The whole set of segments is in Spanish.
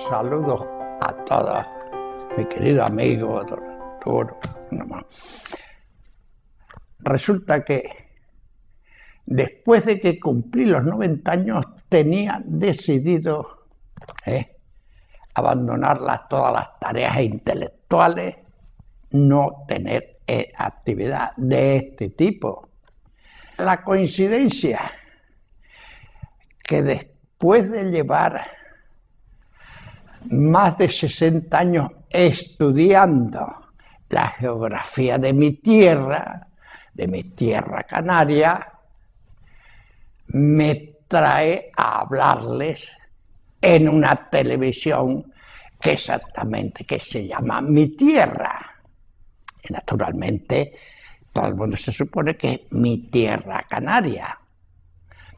Saludos a todos, mi querido amigo Arturo. Resulta que después de que cumplí los 90 años tenía decidido abandonar todas las tareas intelectuales, no tener actividad de este tipo. La coincidencia que después de llevar más de 60 años estudiando la geografía de mi tierra canaria, me trae a hablarles en una televisión que se llama Mi Tierra. Y naturalmente todo el mundo se supone que es Mi Tierra Canaria.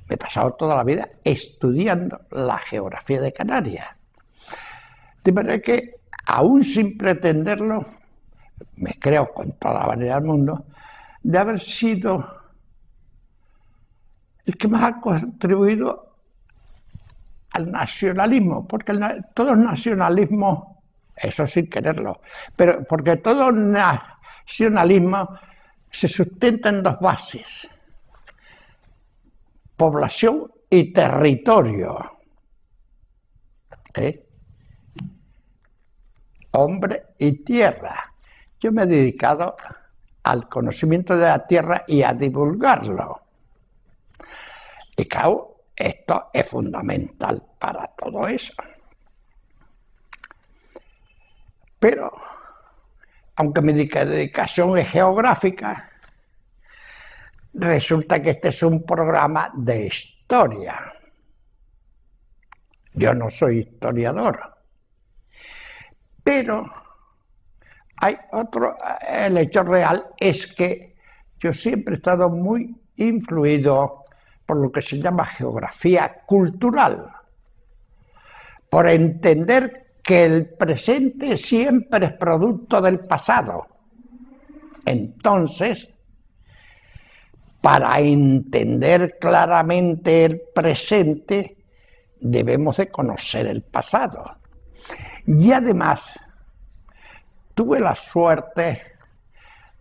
Me he pasado toda la vida estudiando la geografía de Canarias. De manera que, aún sin pretenderlo, me creo con toda la vanidad del mundo, de haber sido el que más ha contribuido al nacionalismo, porque todo es nacionalismo, eso sin quererlo, pero porque todo nacionalismo se sustenta en dos bases: población y territorio. Hombre y tierra. Yo me he dedicado al conocimiento de la tierra y a divulgarlo. Y claro, esto es fundamental para todo eso. Pero, aunque mi dedicación es geográfica, resulta que este es un programa de historia. Yo no soy historiador. Pero hay el hecho real es que yo siempre he estado muy influido por lo que se llama geografía cultural, por entender que el presente siempre es producto del pasado. Entonces, para entender claramente el presente, debemos de conocer el pasado. Y además, tuve la suerte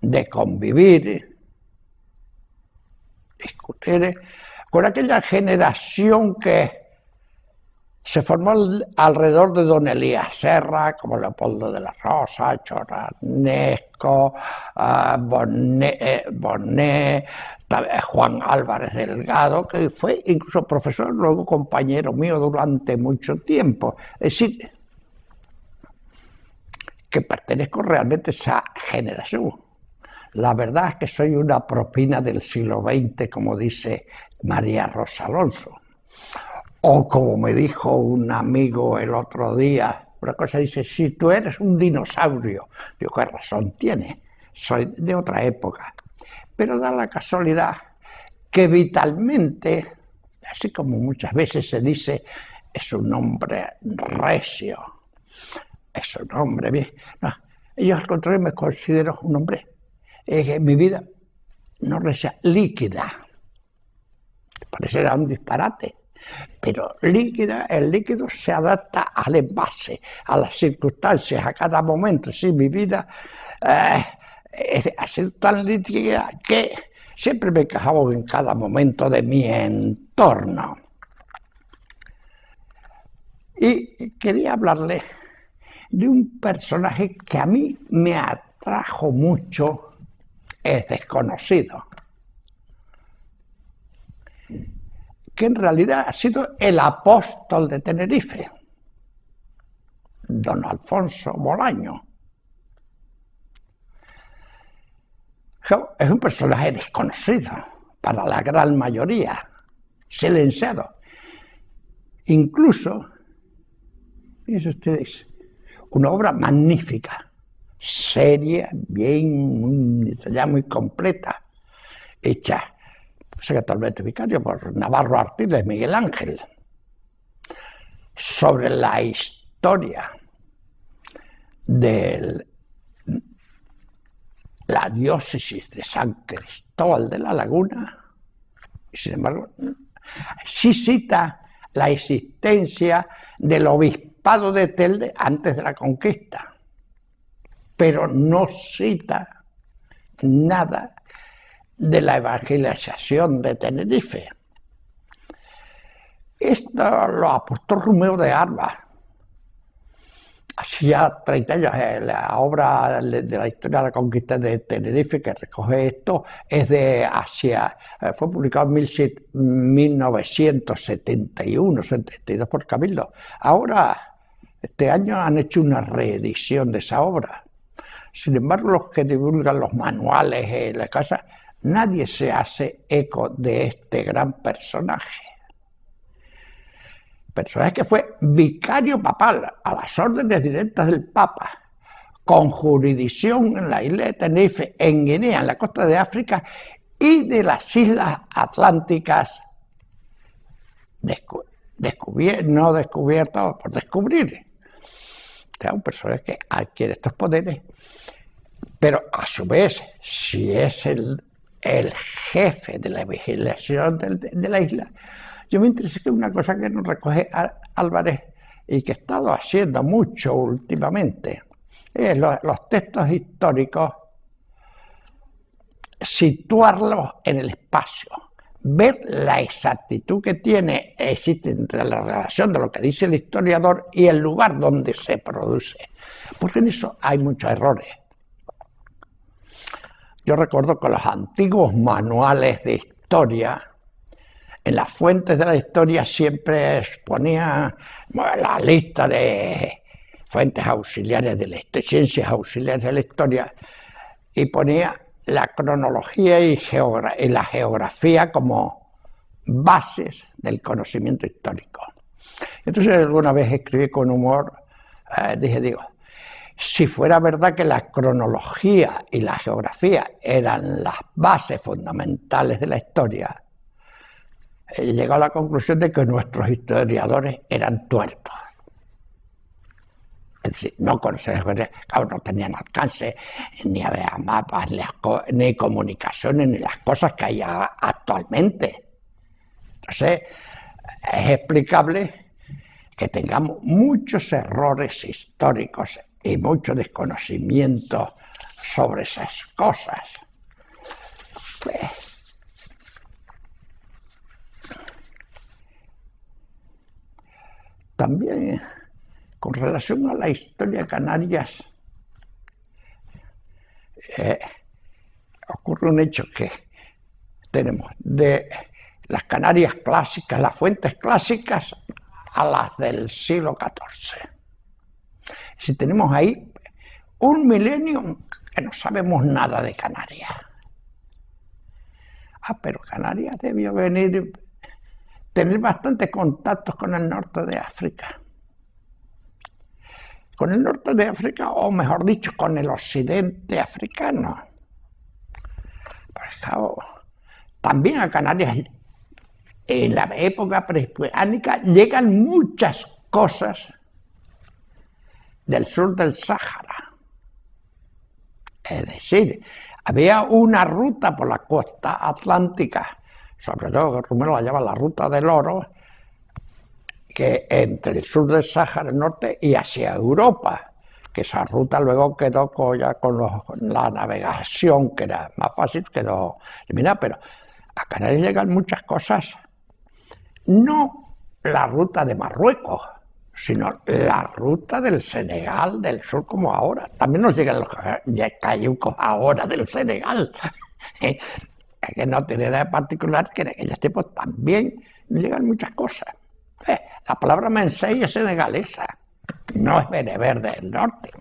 de convivir, discutir con aquella generación que se formó alrededor de don Elías Serra, como Leopoldo de la Rosa, Choranesco, Bonet, Juan Álvarez Delgado, que fue incluso profesor, luego compañero mío durante mucho tiempo. Es decir, que pertenezco realmente a esa generación. La verdad es que soy una propina del siglo XX, como dice María Rosa Alonso. O como me dijo un amigo el otro día, Una cosa dice, si tú eres un dinosaurio, digo, ¿qué razón tiene? Soy de otra época. Pero da la casualidad que vitalmente, así como muchas veces se dice, es un hombre recio, es un hombre bien. No, yo al contrario me considero un hombre que mi vida no recia, líquida. Parecerá un disparate, pero líquida, el líquido se adapta al envase, a las circunstancias, a cada momento. Sí, mi vida ha sido tan líquida que siempre me he quejado en cada momento de mi entorno. Y quería hablarle de un personaje que a mí me atrajo mucho, es desconocido, que en realidad ha sido el apóstol de Tenerife, don Alfonso Bolaño. Es un personaje desconocido para la gran mayoría, silenciado. Incluso, fíjense ustedes, una obra magnífica, seria, bien, muy detallada, muy completa, hecha, actualmente vicario por Navarro Artiles, Miguel Ángel, sobre la historia de la diócesis de San Cristóbal de la Laguna, y sin embargo, sí cita la existencia del obispado de Telde antes de la conquista, pero no cita nada de la evangelización de Tenerife. Esto lo aportó Romeo de Arba. Hacía 30 años, la obra de la historia de la conquista de Tenerife, que recoge esto, es de fue publicado en 1971-72 por Cabildo. Ahora, este año han hecho una reedición de esa obra. Sin embargo, los que divulgan los manuales en la casa, nadie se hace eco de este gran personaje. Personaje que fue vicario papal a las órdenes directas del Papa, con jurisdicción en la isla de Tenerife, en Guinea, en la costa de África y de las islas atlánticas no descubiertas por descubrir. O sea, un personaje que adquiere estos poderes, pero a su vez, si es el jefe de la vigilación de la isla, yo me interesé en una cosa que nos recoge Álvarez y que he estado haciendo mucho últimamente. Los textos históricos, situarlos en el espacio, ver la exactitud que existe entre la relación de lo que dice el historiador y el lugar donde se produce, porque en eso hay muchos errores. Yo recuerdo que los antiguos manuales de historia, en las fuentes de la historia siempre exponía la lista de fuentes auxiliares de la historia, ciencias auxiliares de la historia, y ponía la cronología y la geografía como bases del conocimiento histórico. Entonces alguna vez escribí con humor, digo, si fuera verdad que la cronología y la geografía eran las bases fundamentales de la historia, he llegado a la conclusión de que nuestros historiadores eran tuertos. Es decir, no conocían, claro, no tenían alcance, ni había mapas, ni comunicaciones, ni las cosas que hay actualmente. Entonces, es explicable que tengamos muchos errores históricos y mucho desconocimiento sobre esas cosas. Pues, también, con relación a la historia de Canarias, ocurre un hecho que tenemos de las Canarias clásicas, las fuentes clásicas, a las del siglo XIV. Si tenemos ahí un milenio que no sabemos nada de Canarias. Pero Canarias debió tener bastantes contactos con el norte de África. con el norte de África, o mejor dicho, con el occidente africano. Pues claro, también a Canarias, en la época prehispánica, llegan muchas cosas del sur del Sáhara. Es decir, había una ruta por la costa atlántica, sobre todo que Romero la llama la ruta del oro, que entre el sur del Sáhara, el norte, y hacia Europa, que esa ruta luego quedó ya con la navegación, que era más fácil, quedó eliminada, pero a Canarias llegan muchas cosas, no la ruta de Marruecos, sino la ruta del Senegal, del sur como ahora. También nos llegan los cayucos ahora del Senegal, que no tiene nada particular, que en aquellos tiempos también llegan muchas cosas. La palabra mensei es senegalesa, no es bereber del norte.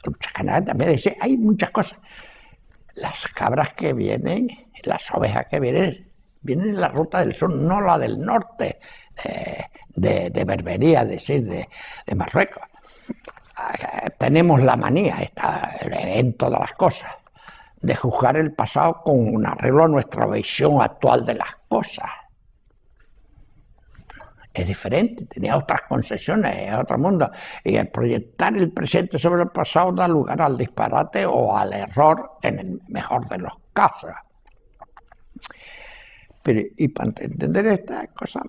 Muchas Canarias también dice, hay muchas cosas. Las cabras que vienen, las ovejas que vienen en la ruta del sur, no la del norte, de Berbería, es decir, de Marruecos. Tenemos la manía, en todas las cosas, de juzgar el pasado con un arreglo a nuestra visión actual de las cosas. Es diferente, tenía otras concesiones, es otro mundo. Y el proyectar el presente sobre el pasado da lugar al disparate o al error en el mejor de los casos. Pero, y para entender esta cosa,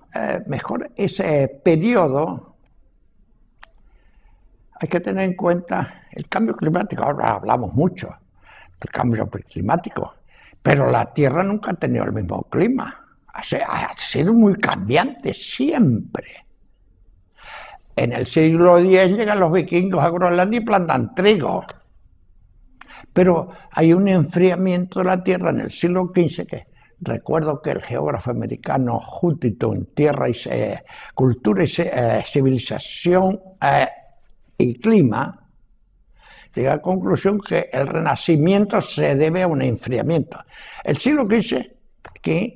mejor ese periodo, hay que tener en cuenta el cambio climático. Ahora hablamos mucho del cambio climático, pero la Tierra nunca ha tenido el mismo clima. Ha sido muy cambiante siempre. En el siglo X llegan los vikingos a Groenlandia y plantan trigo. Pero hay un enfriamiento de la Tierra en el siglo XV que recuerdo que el geógrafo americano Huntington, Tierra y Cultura y Civilización y Clima, llega a la conclusión que el renacimiento se debe a un enfriamiento. El siglo XV, aquí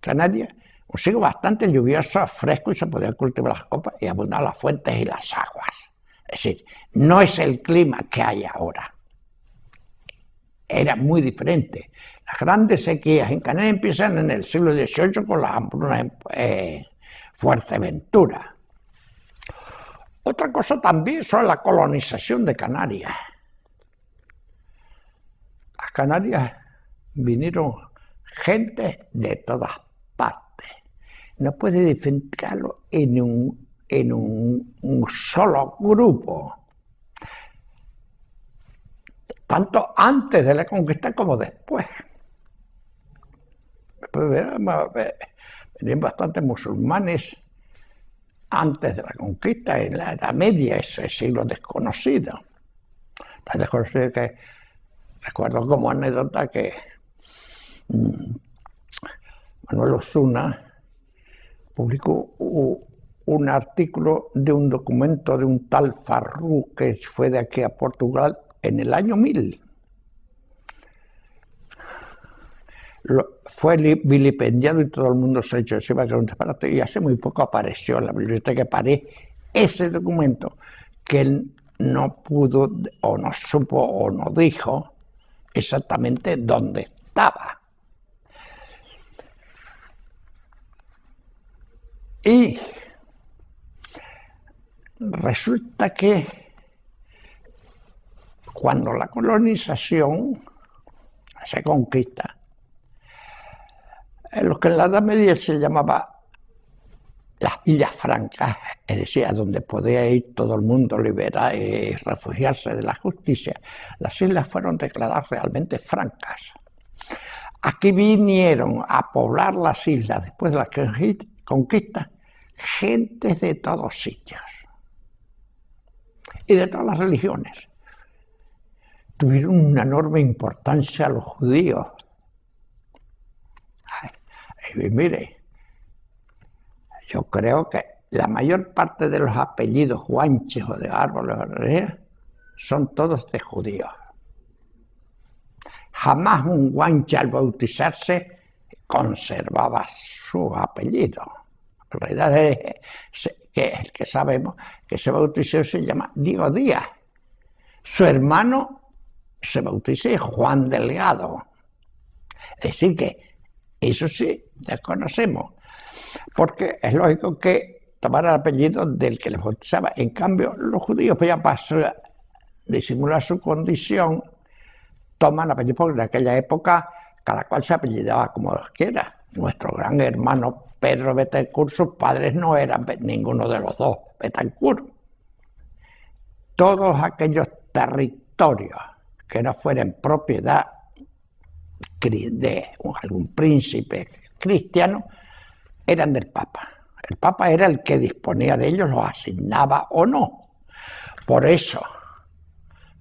Canarias, un siglo bastante lluvioso, fresco, y se podían cultivar las copas y abundar las fuentes y las aguas. Es decir, no es el clima que hay ahora. Era muy diferente. Las grandes sequías en Canarias empiezan en el siglo XVIII con la hambruna en Fuerteventura. Otra cosa también son la colonización de Canarias. A Canarias vinieron gente de todas partes. No puede diferenciarlo en un solo grupo. Tanto antes de la conquista como después. Venían bastantes musulmanes antes de la conquista, en la Edad Media, ese siglo desconocido. Tan desconocido que recuerdo como anécdota que Manuel Osuna publicó un artículo de un documento de un tal Farrú que fue de aquí a Portugal en el año 1000. Fue vilipendiado y todo el mundo se ha hecho encima que era un disparate, y hace muy poco apareció en la biblioteca de París ese documento que él no pudo o no supo o no dijo exactamente dónde estaba. Y resulta que cuando la colonización se conquista, lo que en la Edad Media se llamaba las villas francas, es decir, a donde podía ir todo el mundo liberar y refugiarse de la justicia, las islas fueron declaradas realmente francas. Aquí vinieron a poblar las islas después de la conquista gentes de todos sitios y de todas las religiones. Tuvieron una enorme importancia los judíos. Y mire, yo creo que la mayor parte de los apellidos guanches o de árboles son todos de judíos. Jamás un guanche al bautizarse conservaba su apellido. En realidad es que el que sabemos que se bautizó se llama Diego Díaz. Su hermano se bautizó Juan Delgado. Es decir que eso sí desconocemos, porque es lógico que tomara el apellido del que les bautizaba. En cambio, los judíos, pues ya pasó a disimular su condición, toman apellido, porque en aquella época cada cual se apellidaba como quiera. Nuestro gran hermano Pedro Betancourt, sus padres no eran ninguno de los dos Betancourt. Todos aquellos territorios que no fueran propiedad de algún príncipe cristiano eran del Papa. El Papa era el que disponía de ellos, los asignaba o no. Por eso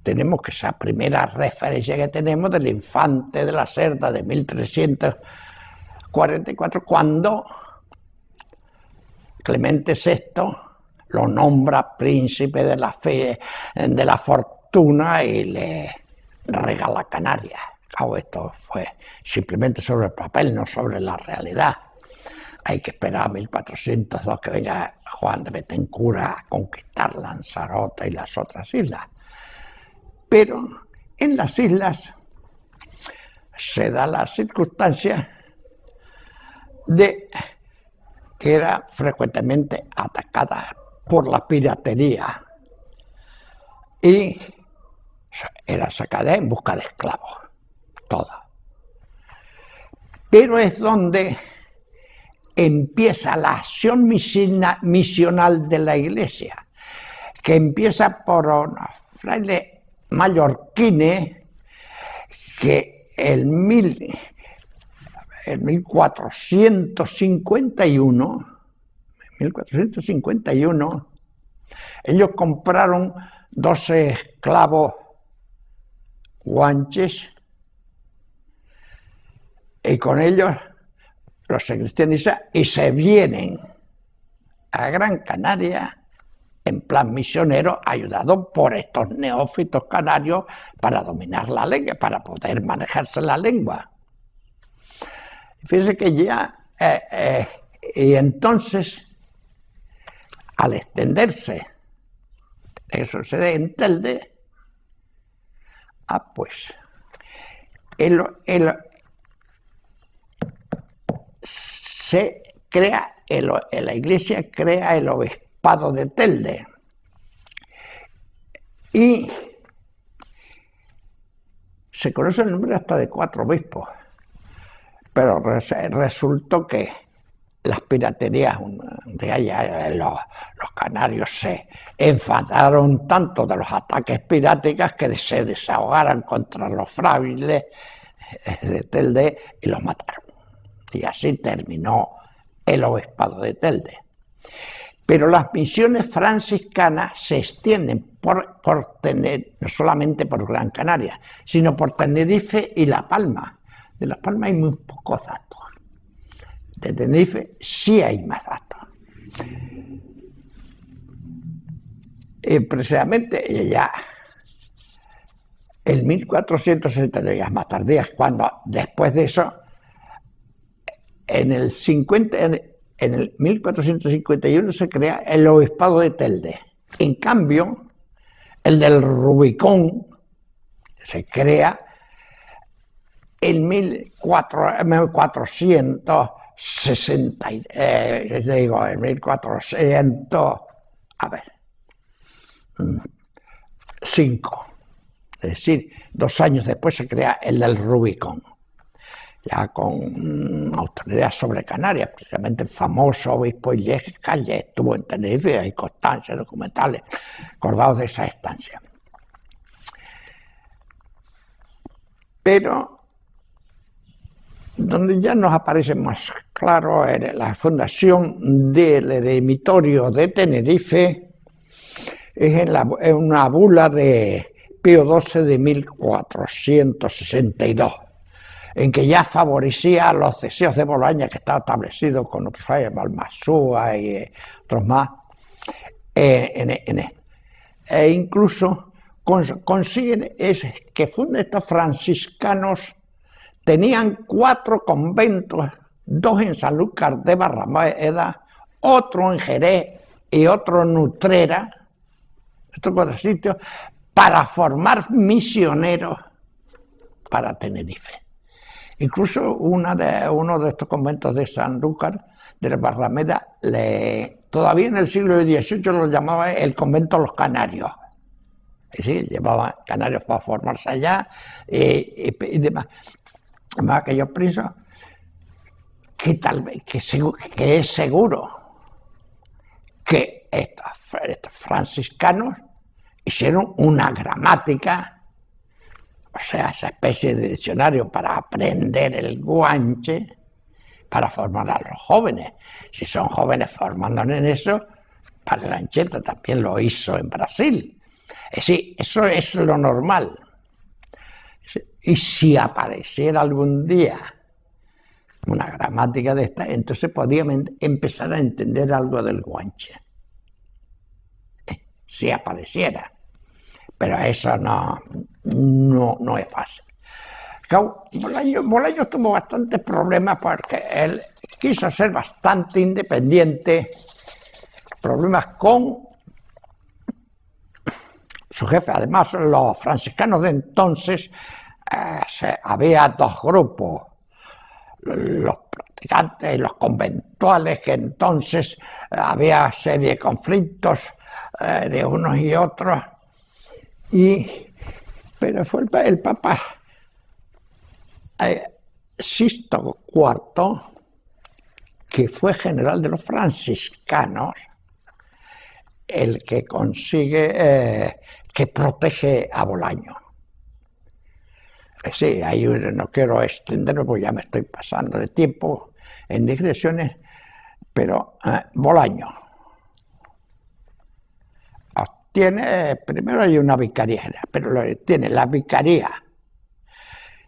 tenemos que esa primera referencia que tenemos del infante de la Cerda de 1344, cuando Clemente VI lo nombra príncipe de la fe, de la fortuna, y le regala Canarias. Claro, esto fue simplemente sobre el papel, no sobre la realidad. Hay que esperar a 1402 que venga Juan de Betancourt a conquistar Lanzarote y las otras islas. Pero en las islas se da la circunstancia de que era frecuentemente atacada por la piratería y era sacada en busca de esclavos, toda. Pero es donde empieza la acción misional de la Iglesia, que empieza por unos frailes mallorquines que en 1451, ellos compraron 12 esclavos guanches y con ellos los se cristianizan y se vienen a Gran Canaria en plan misionero, ayudado por estos neófitos canarios para dominar la lengua, para poder manejarse la lengua. Fíjense que ya, y entonces, al extenderse, eso sucede en Telde, pues, la Iglesia crea el obispado de Telde y se conoce el nombre hasta de 4 obispos, pero resultó que las piraterías de allá, los canarios se enfadaron tanto de los ataques piráticos que se desahogaron contra los frailes de Telde y los mataron. Y así terminó el obispado de Telde. Pero las misiones franciscanas se extienden no solamente por Gran Canaria, sino por Tenerife y La Palma. De La Palma hay muy pocos datos. De Tenerife sí hay más datos. Y precisamente ya en 1462, más tardías, cuando después de eso, en el 1451 se crea el obispado de Telde. En cambio, el del Rubicón se crea en 1405. Es decir, 2 años después se crea el del Rubicón, ya con autoridad sobre Canarias, precisamente el famoso obispo Illescas ya estuvo en Tenerife, hay constancias documentales acordados de esa estancia. Pero donde ya nos aparece más claro la fundación del eremitorio de Tenerife es en una bula de Pío XII de 1462, en que ya favorecía los deseos de Bolaña, que estaba establecido con otros frailes, Balmasúa y otros más, e incluso consiguen que funden estos franciscanos. Tenían 4 conventos, 2 en Sanlúcar de Barrameda, otro en Jerez y otro en Utrera, estos 4 sitios, para formar misioneros para Tenerife. Incluso uno de estos conventos de Sanlúcar, de la Barrameda, todavía en el siglo XVIII lo llamaba el convento de los Canarios. Sí, llevaban canarios para formarse allá y demás. Además, que yo pienso que es seguro que estos franciscanos hicieron una gramática, o sea, esa especie de diccionario para aprender el guanche, para formar a los jóvenes. Si son jóvenes formándose en eso, Paralancheta también lo hizo en Brasil. Sí, eso es lo normal. Y si apareciera algún día una gramática de esta, entonces podríamos empezar a entender algo del guanche. Si apareciera. Pero eso no es fácil. Bolaños tuvo bastantes problemas porque él quiso ser bastante independiente, problemas con su jefe. Además, los franciscanos de entonces, había 2 grupos, los practicantes y los conventuales, que entonces había serie de conflictos de unos y otros, pero fue el Papa Sixto IV, que fue general de los franciscanos, el que consigue, que protege a Bolaños. Sí, ahí no quiero extenderme porque ya me estoy pasando de tiempo en digresiones, pero Bolaños tiene, primero hay una vicaría general, pero tiene la vicaría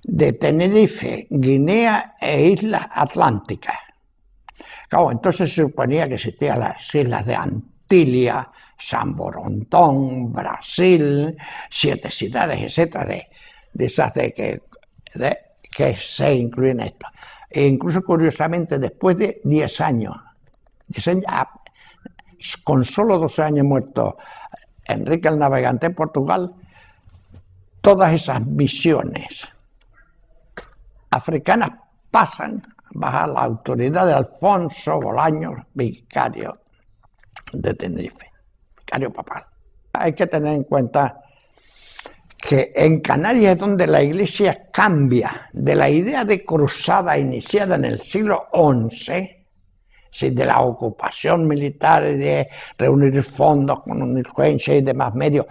de Tenerife, Guinea e Islas Atlánticas. Claro, entonces se suponía que existían las islas de Antilia, San Borondón, Brasil, 7 ciudades, etcétera, de esas que se incluyen en esto. E incluso, curiosamente, después de 10 años, con solo 12 años muerto Enrique el Navegante en Portugal, todas esas misiones africanas pasan bajo la autoridad de Alfonso Bolaños, vicario de Tenerife, vicario papal. Hay que tener en cuenta que en Canarias es donde la Iglesia cambia de la idea de cruzada iniciada en el siglo XI, de la ocupación militar y de reunir fondos con indulgencia y demás medios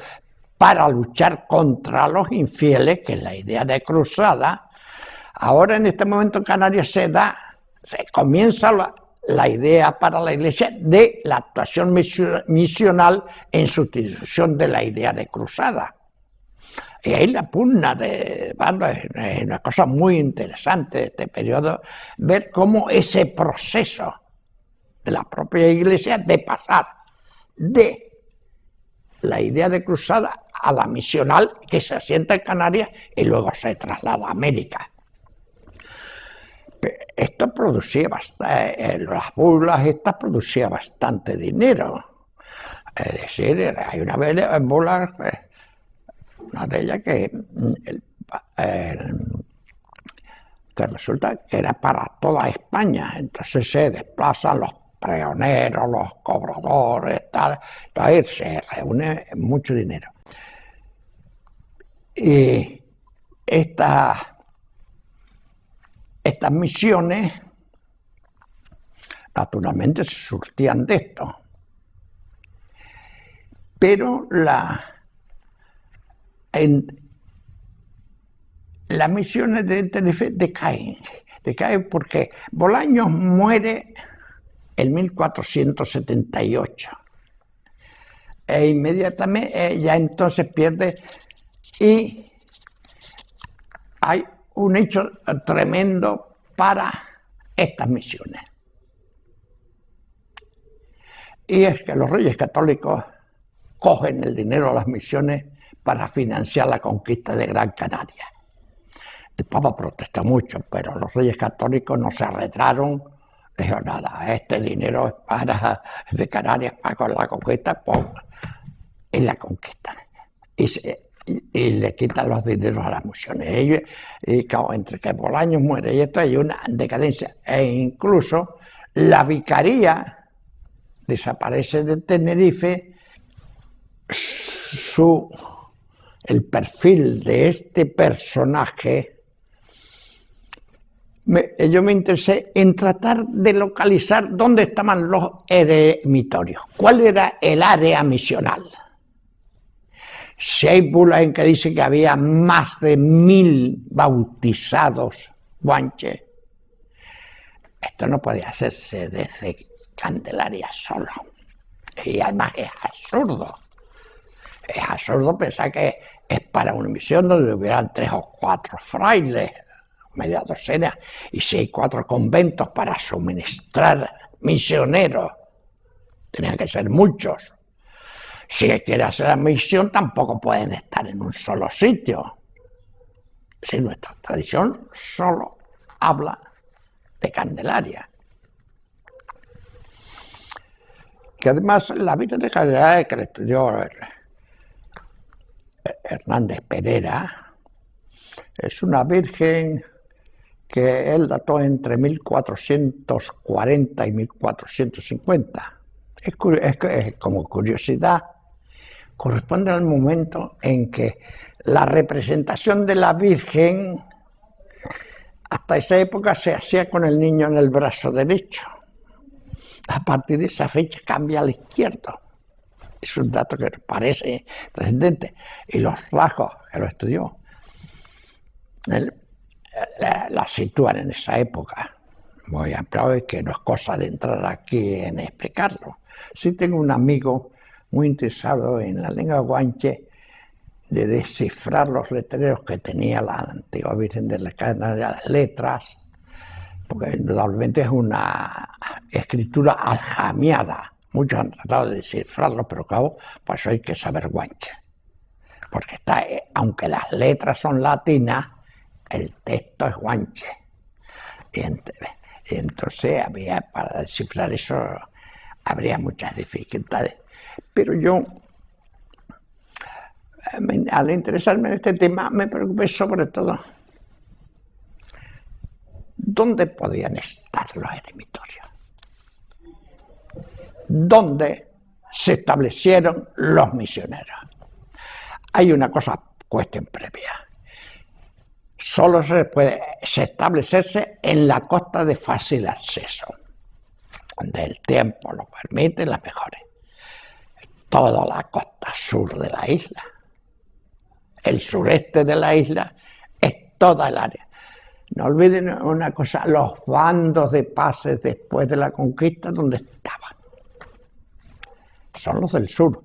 para luchar contra los infieles, que es la idea de cruzada. Ahora, en este momento, en Canarias se comienza la idea para la Iglesia de la actuación misional en sustitución de la idea de cruzada. Y ahí la pugna es una cosa muy interesante de este periodo, ver cómo ese proceso de la propia Iglesia de pasar de la idea de cruzada a la misional, que se asienta en Canarias y luego se traslada a América. Esto producía bastante, las burlas estas producía bastante dinero. Es decir, hay una vez en burlas, una de ellas que resulta que era para toda España, entonces se desplazan los pregoneros, los cobradores, tal, entonces se reúne mucho dinero. Y estas misiones naturalmente se surtían de esto, pero las misiones de Tenerife decaen porque Bolaños muere en 1478 e inmediatamente ya entonces pierde, y hay un hecho tremendo para estas misiones, y es que los reyes católicos cogen el dinero de las misiones para financiar la conquista de Gran Canaria. El Papa protesta mucho, pero los reyes católicos no se arredraron Dijo, nada, este dinero es para de Canarias para con la conquista, y la conquistan. Y le quitan los dineros a las misiones. Y entre que Bolaños muere y esto hay una decadencia. E incluso la vicaría desaparece de Tenerife. El perfil de este personaje, yo me interesé en tratar de localizar dónde estaban los eremitorios, cuál era el área misional. Si hay bulas en que dice que había más de 1000 bautizados guanches, esto no podía hacerse desde Candelaria solo. Y además es absurdo. Es absurdo pensar que es para una misión donde hubieran 3 o 4 frailes, media docena, y si hay 4 conventos para suministrar misioneros, tenían que ser muchos. Si quiere hacer la misión, tampoco pueden estar en un solo sitio. Si nuestra tradición solo habla de Candelaria. Que además la Virgen de Candelaria, que le estudió Hernández Pereira, es una virgen que él dató entre 1440 y 1450. Es como curiosidad, corresponde al momento en que la representación de la Virgen hasta esa época se hacía con el niño en el brazo derecho. A partir de esa fecha cambia al izquierdo. Es un dato que parece trascendente. Y los rasgos, que lo estudió, la sitúan en esa época. Muy amplio, y que no es cosa de entrar aquí en explicarlo. Sí tengo un amigo muy interesado en la lengua guanche, de descifrar los letreros que tenía la antigua Virgen de la Candelaria, las letras, porque indudablemente es una escritura aljamiada. Muchos han tratado de descifrarlo, pero claro, por eso hay que saber guanche. Porque aunque las letras son latinas, el texto es guanche. Y entonces para descifrar eso habría muchas dificultades. Pero yo, al interesarme en este tema, me preocupé sobre todo dónde podían estar los eremitorios, dónde se establecieron los misioneros. Hay una cuestión previa. Solo se puede establecerse en la costa de fácil acceso, donde el tiempo lo permite, las mejores. Toda la costa sur de la isla, el sureste de la isla, es toda el área. No olviden una cosa, los bandos de pases después de la conquista, ¿dónde estaban? Son los del sur,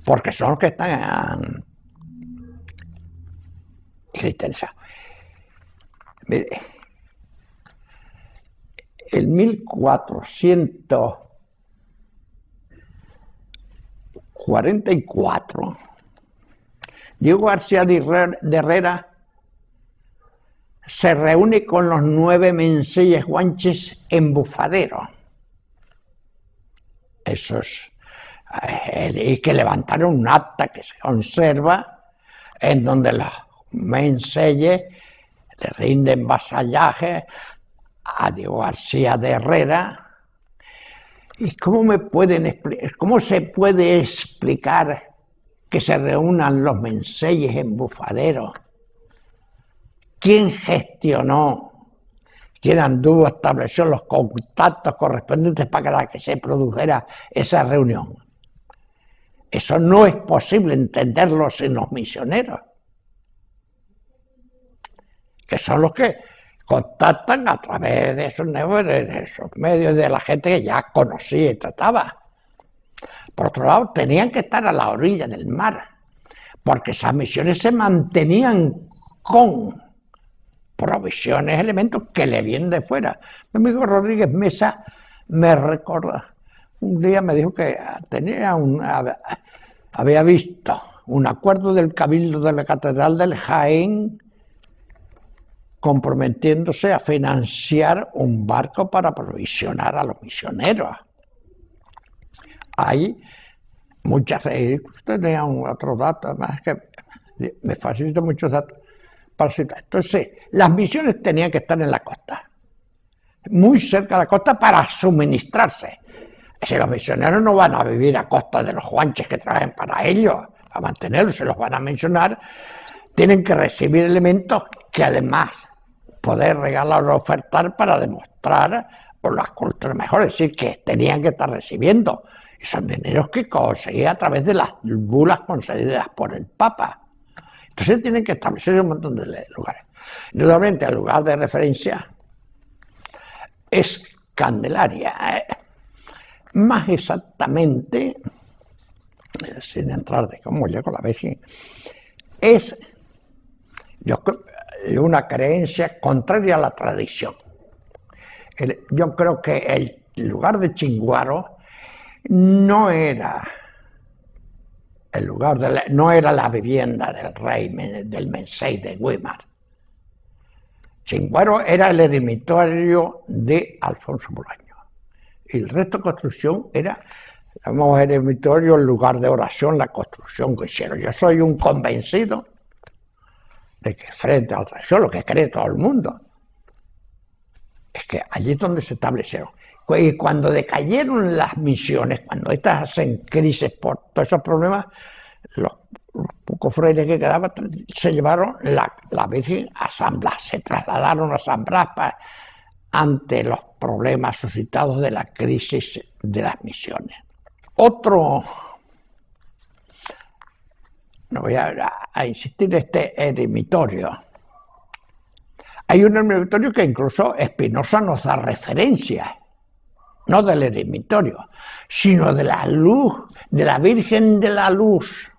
porque son los que están cristianizados. Mire, en 1444, Diego García de Herrera se reúne con los 9 menseyes guanches en Bufadero. Y que levantaron un acta que se conserva, en donde los menseyes le rinden vasallaje a Diego García de Herrera. ¿Y cómo se puede explicar que se reúnan los menseyes en Bufadero? ¿Quién gestionó? ¿Quién anduvo, estableció los contactos correspondientes para que se produjera esa reunión? Eso no es posible entenderlo sin los misioneros, que son los que contactan a través de esos medios de la gente que ya conocía y trataba. Por otro lado, tenían que estar a la orilla del mar, porque esas misiones se mantenían con provisiones, elementos que le vienen de fuera. Mi amigo Rodríguez Mesa me recuerda, un día me dijo que había visto un acuerdo del Cabildo de la Catedral del Jaén comprometiéndose a financiar un barco para aprovisionar a los misioneros. Hay muchas, usted tenía otro dato, más que me facilita muchos datos para citar. Entonces, las misiones tenían que estar en la costa, muy cerca de la costa para suministrarse. Si los misioneros no van a vivir a costa de los juanches que traen para ellos, para mantenerlos, se los van a mencionar, tienen que recibir elementos que además poder regalar o ofertar para demostrar las culturas mejores, es decir, que tenían que estar recibiendo. Y son dineros que conseguía a través de las bulas concedidas por el Papa. Entonces tienen que establecer un montón de lugares. Nuevamente, el lugar de referencia es Candelaria. Más exactamente, sin entrar de cómo llegó la Virgen, es una creencia contraria a la tradición. Yo creo que el lugar de Chinguaro no era el lugar no era la vivienda del rey del Mensei de Weimar. Chinguaro era el eremitorio de Alfonso Bolaño. Y el resto de construcción era, llamamos eremitorio, el lugar de oración, la construcción que hicieron. Yo soy un convencido de que frente a la tradición, lo que cree todo el mundo, es que allí es donde se establecieron. Y cuando decayeron las misiones, cuando estas hacen crisis por todos esos problemas, los pocos frailes que quedaban se llevaron la Virgen a San Blas, se trasladaron a San Blas ante los problemas suscitados de la crisis de las misiones. No voy a insistir, este eremitorio. Hay un eremitorio que incluso Espinosa nos da referencias, no del eremitorio, sino de la luz, de la Virgen de la Luz,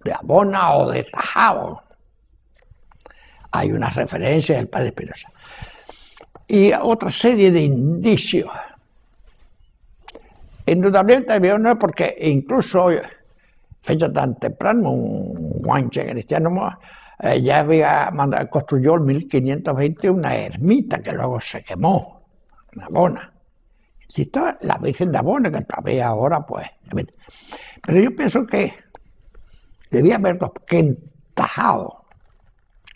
de Abona o de Tajao. Hay una referencia del padre Espinosa. Y otra serie de indicios. Indudablemente había uno porque incluso fecha tan temprana, un guanche cristiano ya construyó en 1520 una ermita que luego se quemó, en Abona. Y estaba la Virgen de Abona, que todavía ahora, pues. Pero yo pienso que debía haber dos, que en Tajao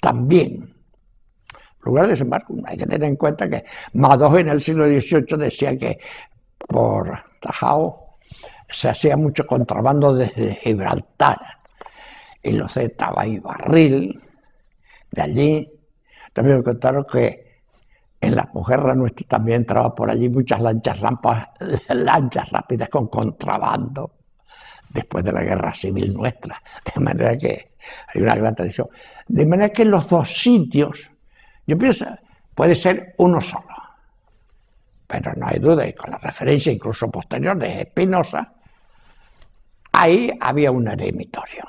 también. En lugar de desembarco, hay que tener en cuenta que Madoz en el siglo XVIII decía que por Tajao se hacía mucho contrabando desde Gibraltar. Y los de Tabaibarril, de allí, también me contaron que en la posguerra nuestra también entraba por allí muchas lanchas rápidas con contrabando, después de la guerra civil nuestra. De manera que hay una gran tradición. De manera que los dos sitios, yo pienso, puede ser uno solo. Pero no hay duda, y con la referencia incluso posterior de Espinosa, ahí había un eremitorio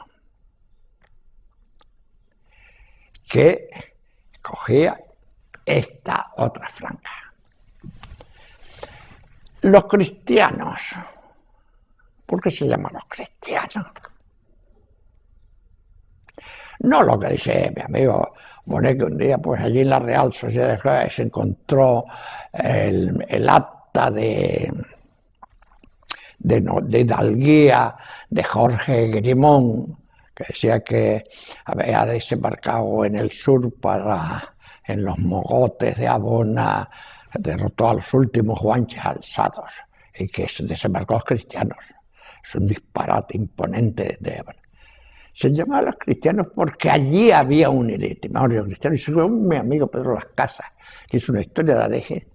que cogía esta otra franja. Los cristianos, ¿por qué se llaman los cristianos? No lo que dice mi amigo Bonet, que un día pues allí en la Real Sociedad de Jueves se encontró el acta de hidalguía de Jorge Grimón, que decía que había desembarcado en el sur en los mogotes de Abona, derrotó a los últimos guanches alzados y que se desembarcó a los cristianos. Es un disparate imponente de Abona. Se llamaba a los cristianos porque allí había un eremitorio cristiano. Y según mi amigo Pedro Las Casas, que hizo una historia de Adeje,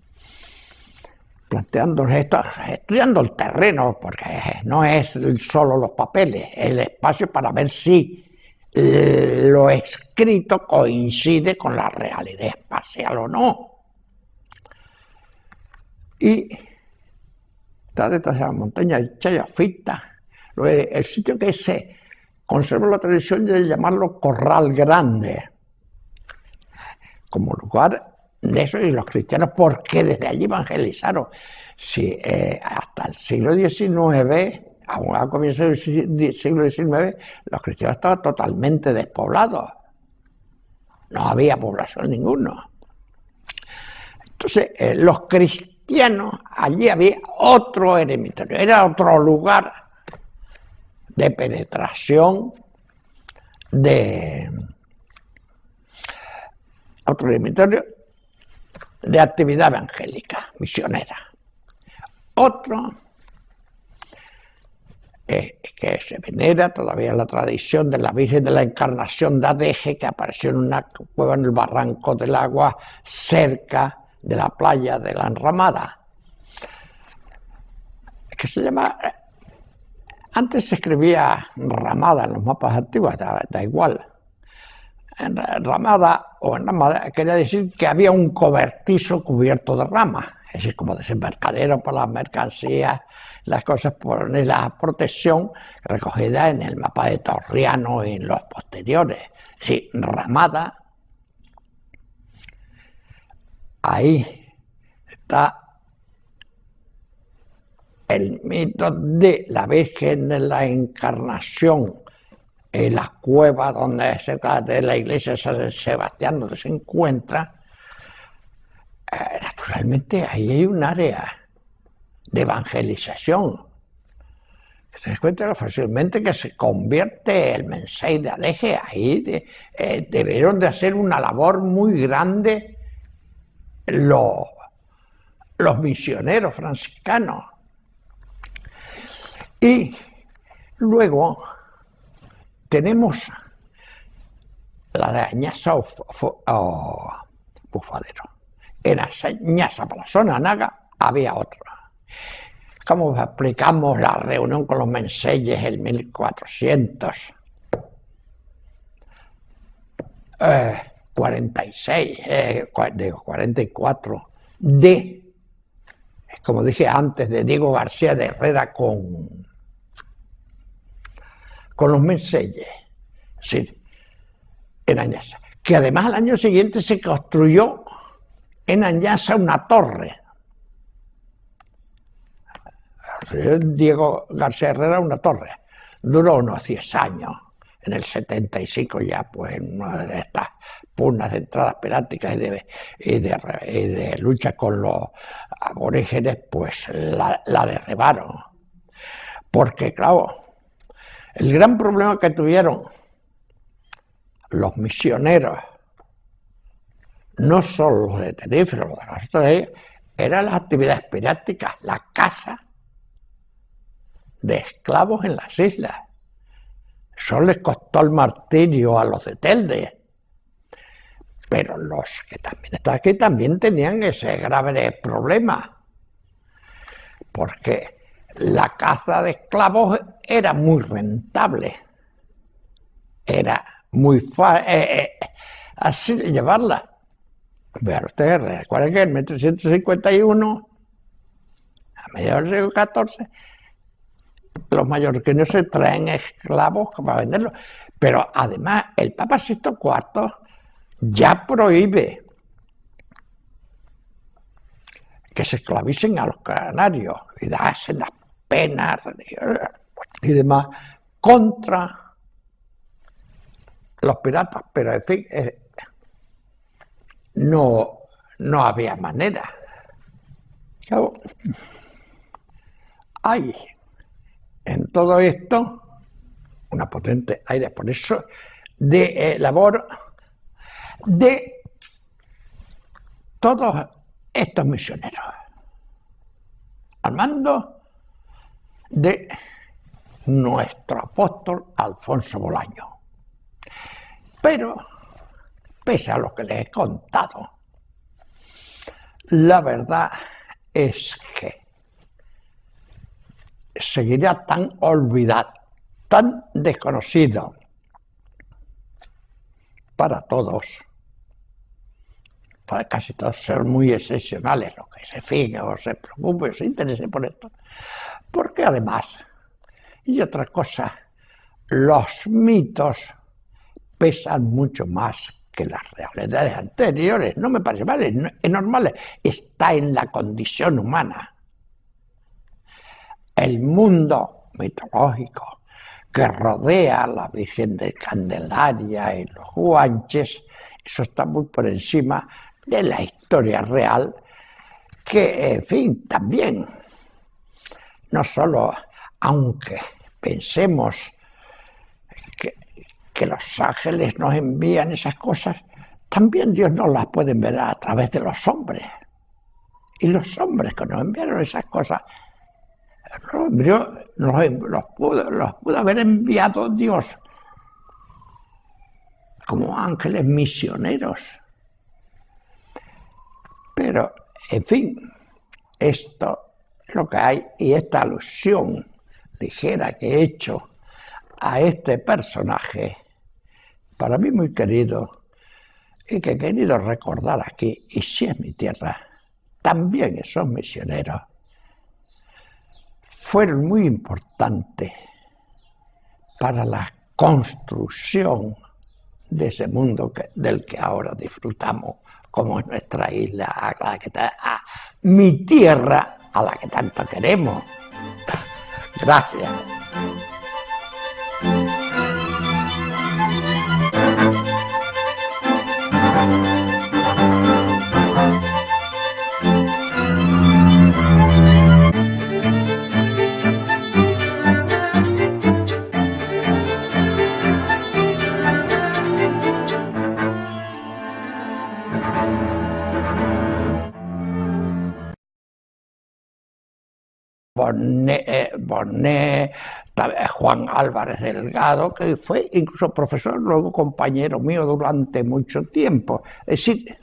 planteándonos esto, estudiando el terreno, porque no es solo los papeles, el espacio para ver si lo escrito coincide con la realidad espacial o no. Y está detrás de la montaña de Chayafita, el sitio que se conserva la tradición de llamarlo Corral Grande, como lugar de eso, y los cristianos, porque desde allí evangelizaron. Si, hasta el siglo XIX, aún a comienzos del siglo XIX, los cristianos estaban totalmente despoblados. no había población ninguna. Entonces, los cristianos, allí había otro eremitorio, era otro lugar de penetración, de otro eremitorio de actividad evangélica, misionera. Otro que se venera todavía la tradición de la Virgen de la Encarnación de Adeje, que apareció en una cueva en el Barranco del Agua, cerca de la playa de la Enramada, que se llama, antes se escribía Ramada en los mapas antiguos, da igual. En Ramada o Enramada quería decir que había un cobertizo cubierto de ramas, es decir, como desembarcadero para las mercancías, las cosas, por la protección recogida en el mapa de Torriano y en los posteriores. Sí, Ramada, ahí está el mito de la Virgen de la Encarnación en la cueva donde cerca de la iglesia de San Sebastián, donde se encuentra. Naturalmente ahí hay un área de evangelización. Se encuentra fácilmente que se convierte el mensaje de Adeje. Ahí debieron de hacer una labor muy grande los misioneros franciscanos. Y luego tenemos la de Añasa o Bufadero. En Añasa, para la zona Naga, había otra. Como explicamos la reunión con los menseyes en 44 de, como dije antes, de Diego García de Herrera con los menseyes, sí, en Añasa, que además al año siguiente se construyó en Añasa una torre. Diego García Herrera una torre, duró unos 10 años, en el 75 ya pues en una de estas pugnas de entradas peráticas y de lucha con los aborígenes, pues la derribaron, porque claro, el gran problema que tuvieron los misioneros, no solo los de Tenerife, los de las otras islas, eran las actividades piráticas, la caza de esclavos en las islas. Eso les costó el martirio a los de Telde. Pero los que también están aquí también tenían ese grave problema, porque la caza de esclavos era muy rentable, era muy fácil así llevarla. Vean ustedes, recuerden que en 1351, a mediados del siglo XIV, los mallorquines se traen esclavos para venderlos, pero además el Papa Sixto IV ya prohíbe que se esclavicen a los canarios y hacen las penas y demás contra los piratas, pero en fin, no había manera. Hay en todo esto una potente aire, por eso, de labor de todos estos misioneros, al mando de nuestro apóstol Alfonso Bolaño. Pero, pese a lo que les he contado, la verdad es que seguirá tan olvidado, tan desconocido para todos, para casi todos ser muy excepcionales, los que se fijen o se preocupen o se interesen por esto, porque además, y otra cosa, los mitos pesan mucho más que las realidades anteriores. No me parece mal, es normal, está en la condición humana. El mundo mitológico que rodea a la Virgen de Candelaria y los Guanches Eso está muy por encima de la historia real, que, en fin, también, no solo, aunque pensemos que los ángeles nos envían esas cosas, también Dios nos las puede enviar a través de los hombres. Y los hombres que nos enviaron esas cosas, los pudo haber enviado Dios como ángeles misioneros. Pero, en fin, esto es lo que hay, y esta alusión ligera que he hecho a este personaje, para mí muy querido, y que he querido recordar aquí, y si es mi tierra, también esos misioneros fueron muy importantes para la construcción de ese mundo del que ahora disfrutamos, como es nuestra isla, mi tierra, a la que tanto queremos. Gracias. Borné, Juan Álvarez Delgado, que fue incluso profesor, luego compañero mío durante mucho tiempo. Es decir,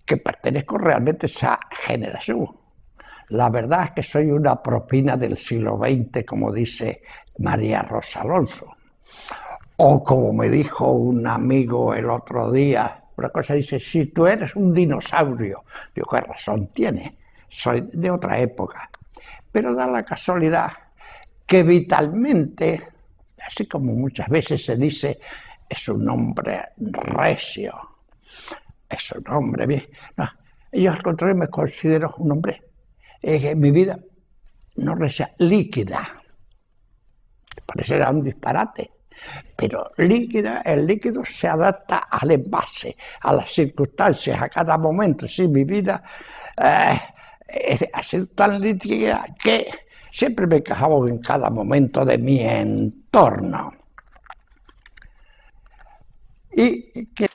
que pertenezco realmente a esa generación. La verdad es que soy una propina del siglo XX, como dice María Rosa Alonso. O como me dijo un amigo el otro día, una cosa dice, si tú eres un dinosaurio, digo, ¿qué razón tiene? Soy de otra época, pero da la casualidad que vitalmente, así como muchas veces se dice, es un hombre recio, es un hombre bien. No, yo al contrario me considero un hombre, en mi vida no recia, líquida. Parecerá un disparate, pero líquida, el líquido se adapta al envase, a las circunstancias, a cada momento. Sí, mi vida ha sido tan líquida que siempre me he quejado en cada momento de mi entorno. Y que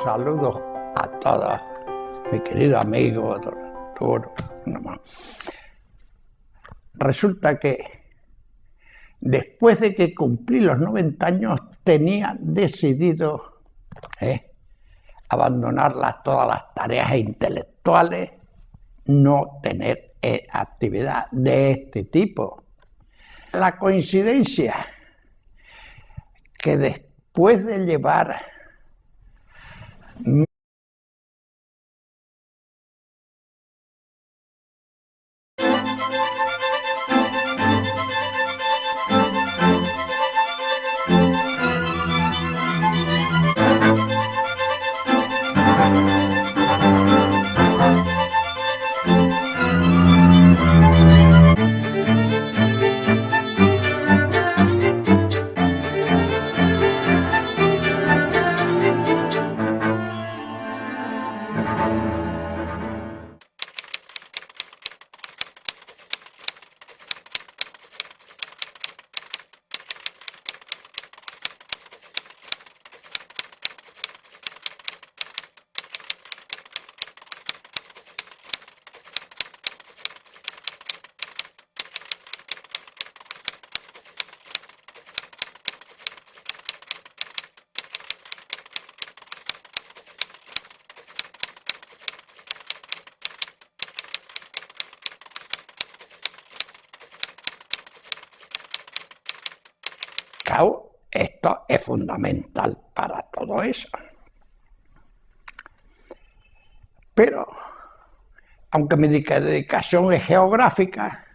saludos a todos, mi querido amigo Arturo. Resulta que después de que cumplí los 90 años tenía decidido abandonar todas las tareas intelectuales, no tener actividad de este tipo. La coincidencia que después de llevar claro, esto es fundamental para todo eso. Pero, aunque mi dedicación es geográfica,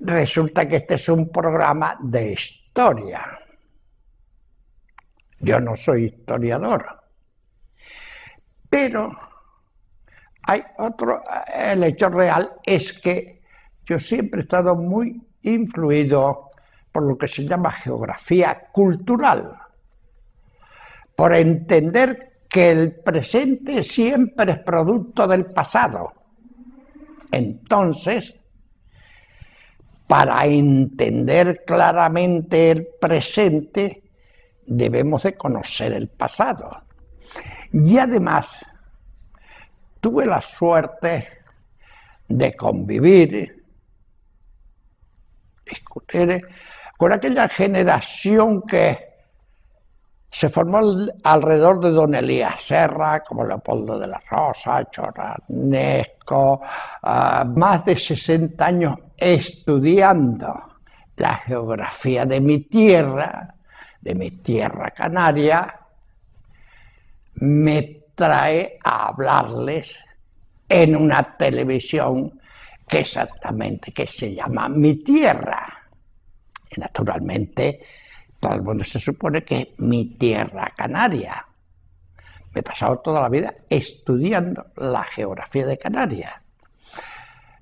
resulta que este es un programa de historia. Yo no soy historiador. Pero el hecho real es que yo siempre he estado muy influido por lo que se llama geografía cultural, por entender que el presente siempre es producto del pasado. Entonces, para entender claramente el presente, debemos de conocer el pasado. Y además, tuve la suerte de convivir, discutir con aquella generación que se formó alrededor de don Elías Serra, como Leopoldo de la Rosa, Chorranesco, más de 60 años estudiando la geografía de mi tierra canaria, me trae a hablarles en una televisión que se llama Mi Tierra. Y naturalmente todo el mundo se supone que es mi tierra canaria. Me he pasado toda la vida estudiando la geografía de Canarias.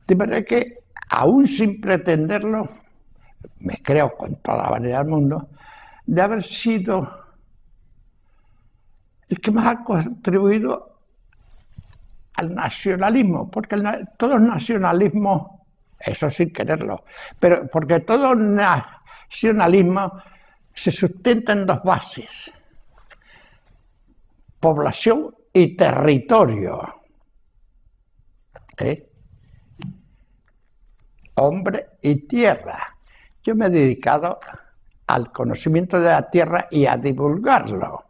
De manera que, aún sin pretenderlo, me creo con toda la vanidad del mundo, de haber sido el que más ha contribuido al nacionalismo, porque todo es nacionalismo, eso sin quererlo, pero porque todo nacionalismo se sustenta en dos bases: población y territorio. Hombre y tierra. Yo me he dedicado al conocimiento de la tierra y a divulgarlo.